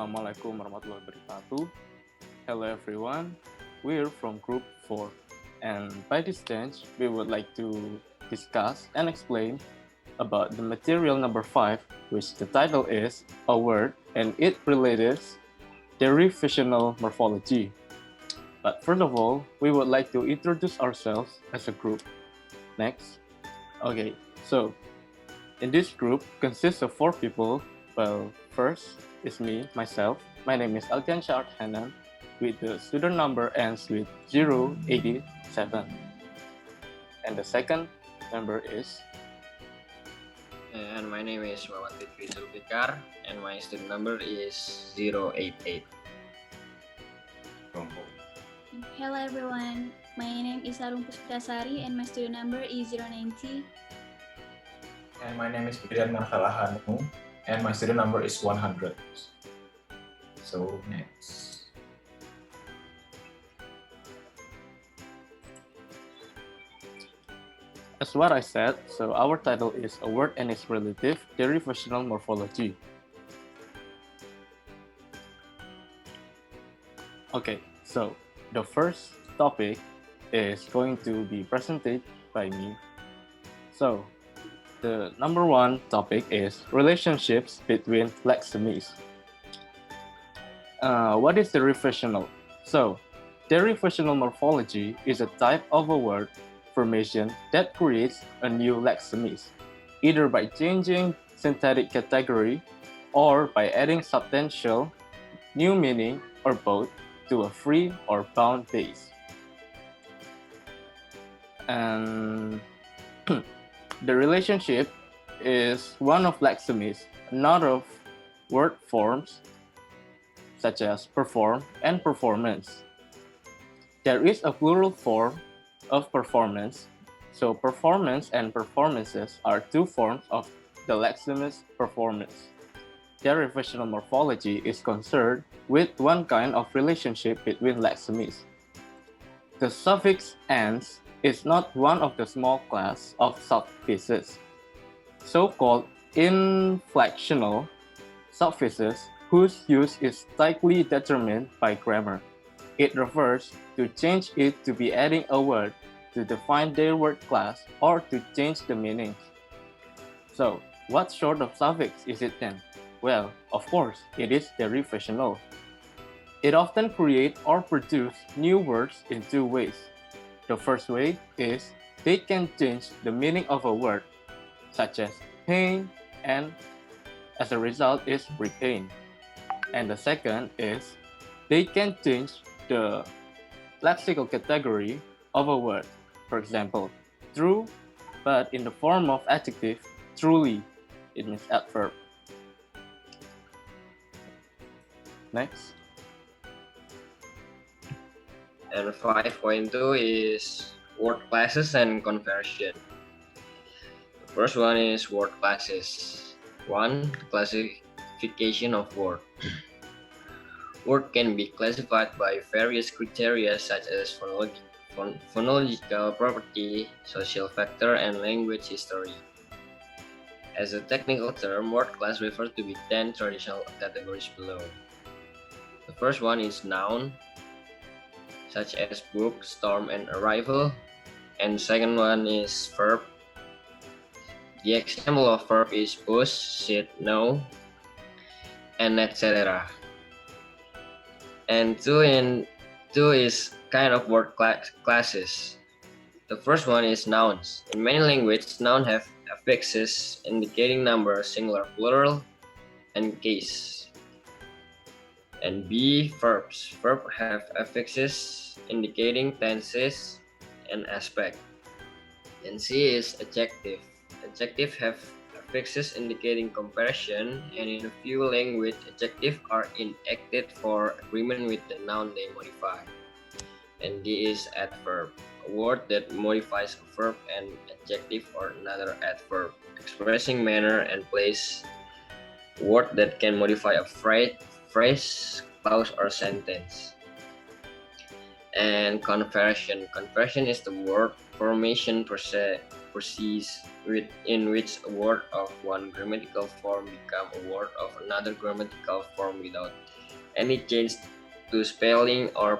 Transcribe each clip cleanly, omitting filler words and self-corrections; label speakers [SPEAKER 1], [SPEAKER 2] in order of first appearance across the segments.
[SPEAKER 1] Assalamualaikum warahmatullahi wabarakatuh. Hello everyone, we're from Group 4, and by this stage, we would like to discuss and explain about the material number 5, which the title is A Word and It Relates Derivational Morphology. But first of all, we would like to introduce ourselves as a group. Next. Okay, so in this group consists of 4 people. Well, first is me, myself. My name is Aldiansyah Arthanan, with the student number ends with 087. And the second member is...
[SPEAKER 2] And my name is Fikri Zulfikar, and my student number is 088.
[SPEAKER 3] Hello everyone, my name is Arum Sari, and my student number is 090.
[SPEAKER 4] And my name is Brilian Ahanu, and my student number is 100. So next.
[SPEAKER 1] As what I said, so our title is A Word and Its Relative Derivational Morphology. Okay, so the first topic is going to be presented by me. So the number 1 topic is relationships between lexemes. What is derivational? So derivational morphology is a type of a word formation that creates a new lexemes, either by changing syntactic category or by adding substantial new meaning or both to a free or bound base. And the relationship is one of lexemes, not of word forms such as perform and performance. There is a plural form of performance, so performance and performances are 2 forms of the lexemes performance. Derivational morphology is concerned with one kind of relationship between lexemes. The suffix "ans" is not one of the small class of suffixes, so-called inflectional suffixes whose use is tightly determined by grammar. It refers to change it to be adding a word to define their word class or to change the meaning. So, what sort of suffix is it then? Well, of course, it is derivational. It often creates or produces new words in 2 ways. The first way is they can change the meaning of a word, such as pain, and as a result is retain. And the second is they can change the lexical category of a word. For example, true, but in the form of adjective, truly. It means adverb. Next.
[SPEAKER 2] And 5.2 is word classes and conversion. The first one is word classes. 1. Classification of word. Word can be classified by various criteria such as phonological property, social factor, and language history. As a technical term, word class refers to the 10 traditional categories below. The first one is noun, such as book, storm, and arrival. And second one is verb. The example of verb is push, sit, know, and etc. And two is kind of word classes. The first one is nouns. In many languages, nouns have affixes indicating number, singular, plural, and case. And B, verbs. Verbs have affixes indicating tenses and aspect. And C is adjective. Adjectives have affixes indicating comparison, and in a few languages, adjectives are enacted for agreement with the noun they modify. And D is adverb, a word that modifies a verb and adjective or another adverb, expressing manner and place. A word that can modify a phrase, clause, or sentence. And conversion. Conversion is the word formation per se. process in which a word of one grammatical form become a word of another grammatical form without any change to spelling or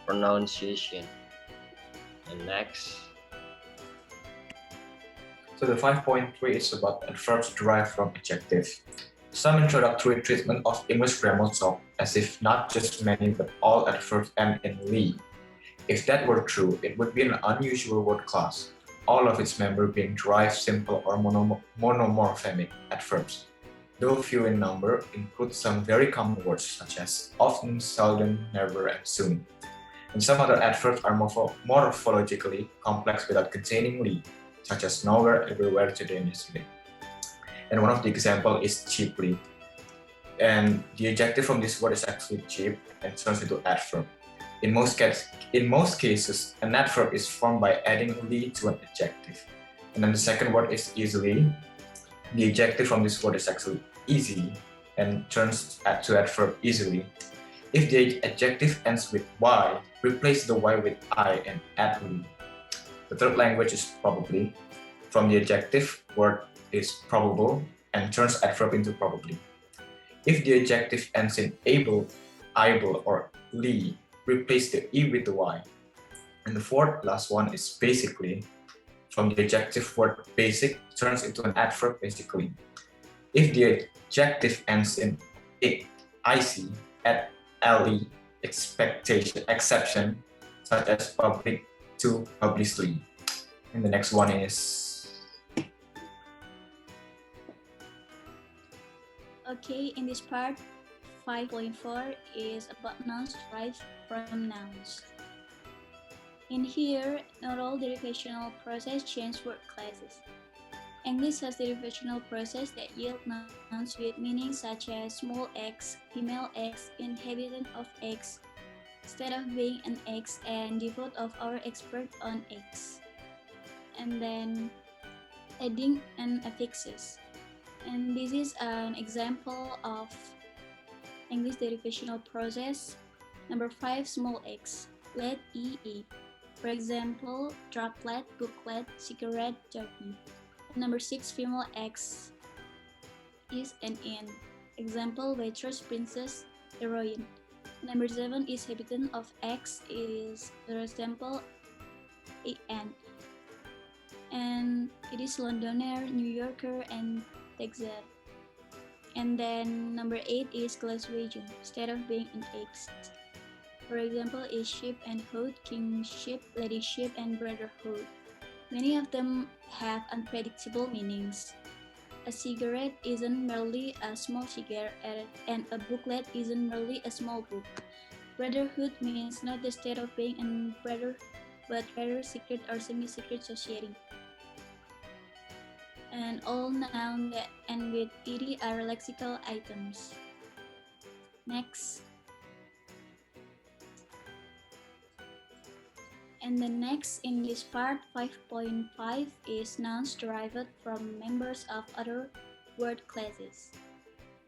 [SPEAKER 2] pronunciation. And next.
[SPEAKER 4] So the 5.3 is about adverbs derived from adjective. Some introductory treatment of English grammar talk as if not just many but all adverbs end in "ly." If that were true, it would be an unusual word class, all of its members being derived simple or monomorphemic adverbs. Though few in number, include some very common words such as often, seldom, never, and soon. And some other adverbs are morphologically complex without containing "ly," such as nowhere, everywhere, today, and yesterday. And one of the examples is cheaply. And the adjective from this word is actually cheap and turns into adverb. In most cases, an adverb is formed by adding "ly" to an adjective. And then the second word is easily. The adjective from this word is actually easy and turns to adverb easily. If the adjective ends with "y," replace the "y" with "I" and add "ly." The third language is probably. From the adjective, word is probable and turns adverb into probably. If the adjective ends in able, or "ly," replace the "e" with the "y." And the fourth, last one is basically. From the adjective word basic turns into an adverb basically. If the adjective ends in icy, add "ly" exception, such as public to publicly. And the next one is.
[SPEAKER 3] Okay, in this part, 5.4 is about nouns derived from nouns. In here, not all derivational process change word classes. English has derivational process that yield nouns with meanings such as small x, female x, inhabitant of x, instead of being an x, and devote of our expert on x. And then adding and affixes. And this is an example of English derivational process. Number 5, small x, let e. For example, droplet, booklet, cigarette, jockey. Number 6, female x is an in. Example, waitress, princess, heroine. Number 7 is habitant of x is, for example, an. And it is Londoner, New Yorker, and Texan. And then number 8 is Glaswegian, instead of being an X. For example, is ship and hood, kingship, ladyship, and brotherhood. Many of them have unpredictable meanings. A cigarette isn't merely a small cigarette, and a booklet isn't merely a small book. Brotherhood means not the state of being a brother, but rather secret or semi-secret society. And all nouns that end with ed are lexical items. Next. And the next in this part, 5.5, is nouns derived from members of other word classes.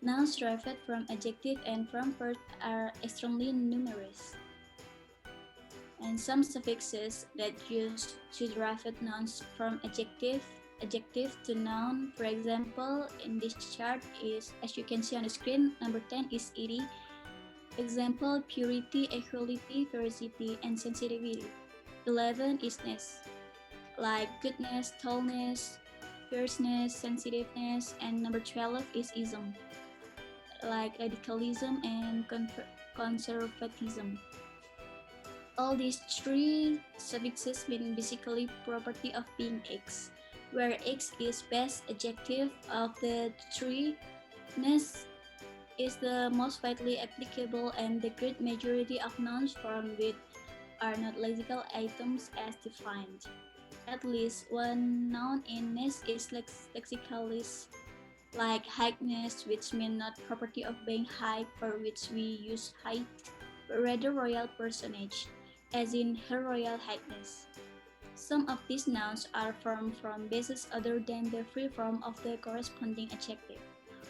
[SPEAKER 3] Nouns derived from adjective and from verb are extremely numerous. And some suffixes that use to derive nouns from adjective to noun. For example, in this chart is, as you can see on the screen, number 10 is ed. Example, purity, equality, veracity, and sensitivity. 11 is ness, like goodness, tallness, fierceness, sensitiveness, and number 12 is ism, like radicalism and conservatism. All these three suffixes mean basically property of being X, where X is best adjective of the three. Ness is the most widely applicable, and the great majority of nouns formed with are not lexical items as defined. At least one noun in ness is lexicalist, like highness, which means not property of being high, for which we use height, but rather royal personage, as in Her Royal Highness. Some of these nouns are formed from bases other than the free form of the corresponding adjective.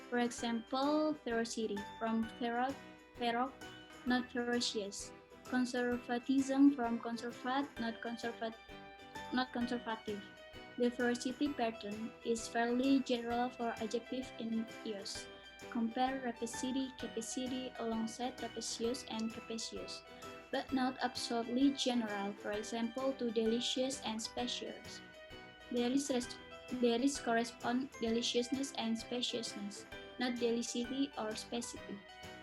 [SPEAKER 3] For example, ferocity, from feroc, not ferocious. Conservatism, from conservat, not conservative. The veracity pattern is fairly general for adjective in use. Compare rapacity, capacity alongside rapacious and capacious, but not absolutely general, for example, to delicious and spacious. There is correspond deliciousness and spaciousness, not delicity or spacity.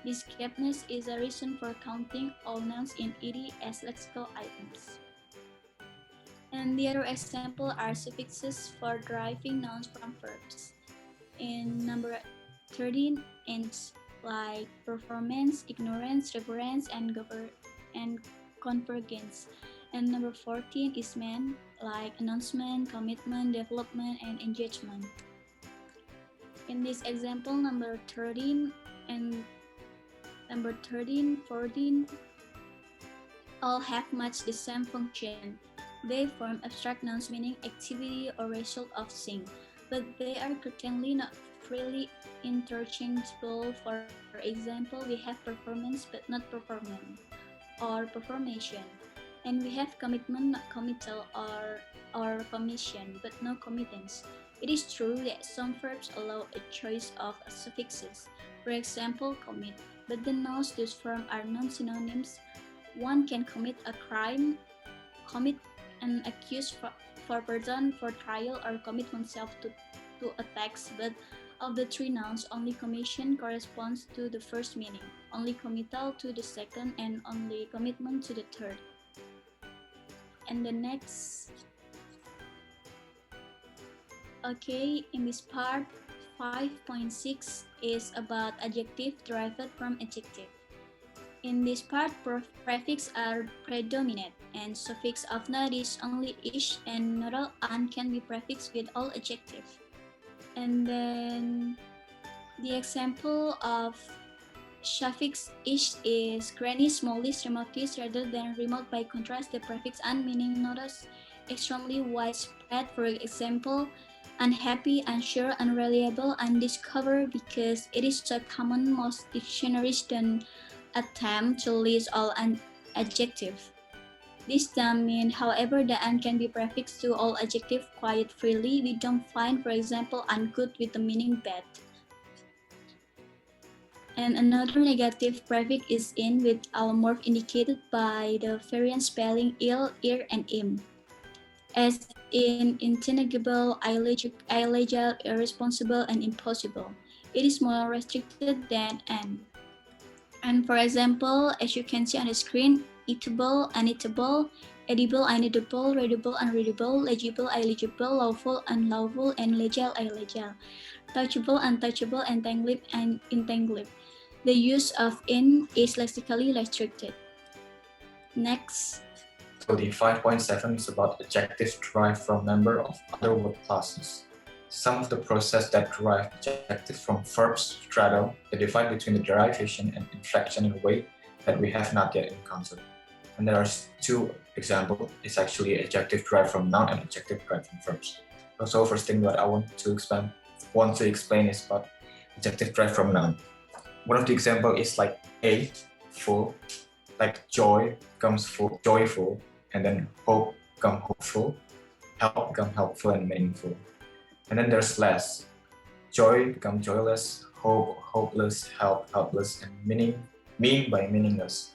[SPEAKER 3] This gapeness is a reason for counting all nouns in ed as lexical items. And the other example are suffixes for deriving nouns from verbs. In number 13, ends like performance, ignorance, reverence, and convergence. And number 14 is meant like announcement, commitment, development, and engagement. In this example, number 13 and number 13, 14 all have much the same function. They form abstract nouns meaning activity or result of thing, but they are certainly not freely interchangeable. For example, we have performance but not performance, or performation, and we have commitment not committal, or commission but no committance. It is true that some verbs allow a choice of suffixes, for example, commit, but the nouns thus form are non-synonyms. One can commit a crime, commit an accused for pardon for trial, or commit oneself to a tax, but of the three nouns, only commission corresponds to the first meaning, only committal to the second, and only commitment to the third. And the next, okay, in this part, 5.6 is about adjective derived from adjective. In this part, prefix are predominant, and suffix of not is only ish, and not all an can be prefixed with all adjective. And then the example of suffix ish is granny, smallest, remotest, rather than remote. By contrast, the prefix an meaning not as extremely widespread. For example, unhappy, unsure, unreliable, undiscovered, because it is so common most dictionaries don't attempt to list all an adjective. This doesn't mean, however, the an can be prefixed to all adjective quite freely. We don't find, for example, ungood with the meaning bad. And another negative prefix is in, with allomorph indicated by the variant spelling ill, ir, and im, as in intelligible, illegal, irresponsible, and impossible. It is more restricted than an. And for example, as you can see on the screen, eatable, uneatable, edible, unedible, readable, unreadable, legible, illegible, lawful, unlawful, and legal, illegal, touchable, untouchable, entangled, and entangled. The use of in is lexically restricted. Next.
[SPEAKER 4] So the 5.7 is about adjectives derived from member of other word classes. Some of the process that derive adjectives from verbs straddle the divide between the derivation and inflection in a way that we have not yet encountered. And there are two examples. It's actually adjective derived from noun and adjective derived from verbs. So first thing that I want to explain is about adjective derived from noun. One of the example is like a, full, like joy becomes full, joyful, and then hope become hopeful, help become helpful and meaningful. And then there's less. Joy becomes joyless, hope hopeless, help helpless, and mean by meaningless.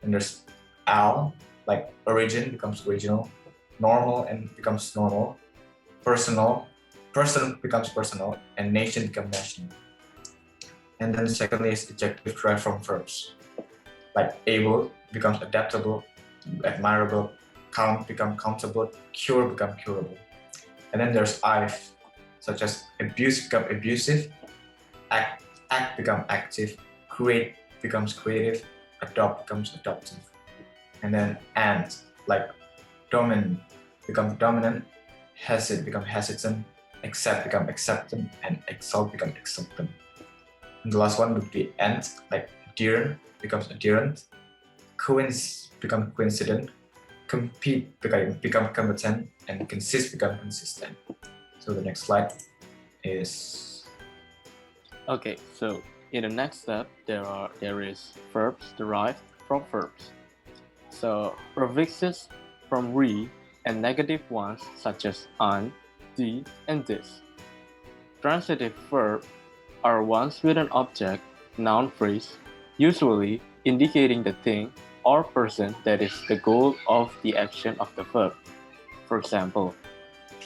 [SPEAKER 4] And there's al, like origin becomes original, normal and becomes normal, personal, person becomes personal, and nation becomes national. And then secondly is adjective derived from verbs. Like able becomes adaptable, admirable, count become countable, cure become curable. And then there's I've, such as abuse become abusive, act become active, create becomes creative, adopt becomes adoptive. And then and, like dominant become dominant, hesitate become hesitant, accept become acceptant, and exalt become exultant. And the last one would be and, like adherent becomes adherent, become coincident, compete become competent, and consist become consistent. So the next slide is
[SPEAKER 1] Okay, so in the next step, there is verbs derived from verbs. So prefixes from re and negative ones such as an, the, and this. Transitive verbs are ones with an object, noun phrase, usually indicating the thing or person that is the goal of the action of the verb. For example,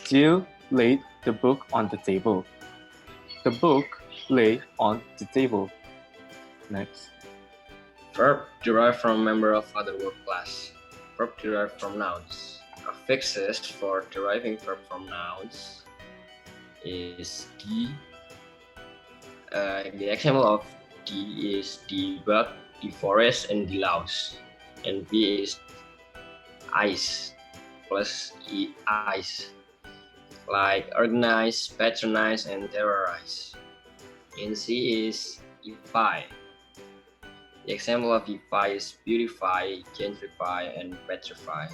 [SPEAKER 1] Jill laid the book on the table. The book lay on the table. Next.
[SPEAKER 2] Verb derived from member of other word class. Verb derived from nouns. Affixes for deriving verb from nouns is the. The example of D is debug, deforest, and delouse. And B is ice plus ice, like organize, patronize, and terrorize. And C is effi. The example of effi is beautify, gentrify, and petrify.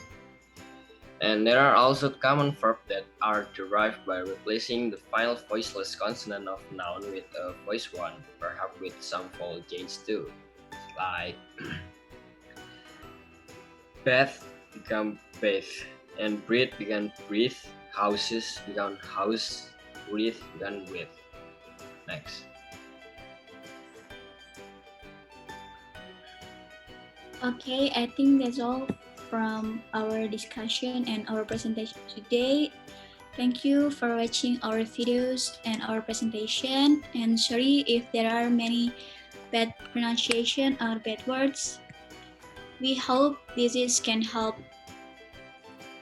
[SPEAKER 2] And there are also common verbs that are derived by replacing the final voiceless consonant of noun with a voice one, perhaps with some vowel change too, like bath become bath, and breathe become breathe, houses become house, breathe become breathe. Next.
[SPEAKER 3] Okay, I think that's all from our discussion and our presentation today. Thank you for watching our videos and our presentation. And sorry if there are many bad pronunciation or bad words. We hope this can help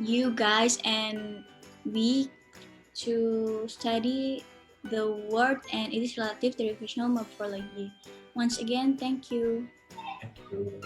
[SPEAKER 3] you guys and we to study the word and its relative derivational morphology. Once again, thank you.
[SPEAKER 4] Thank you.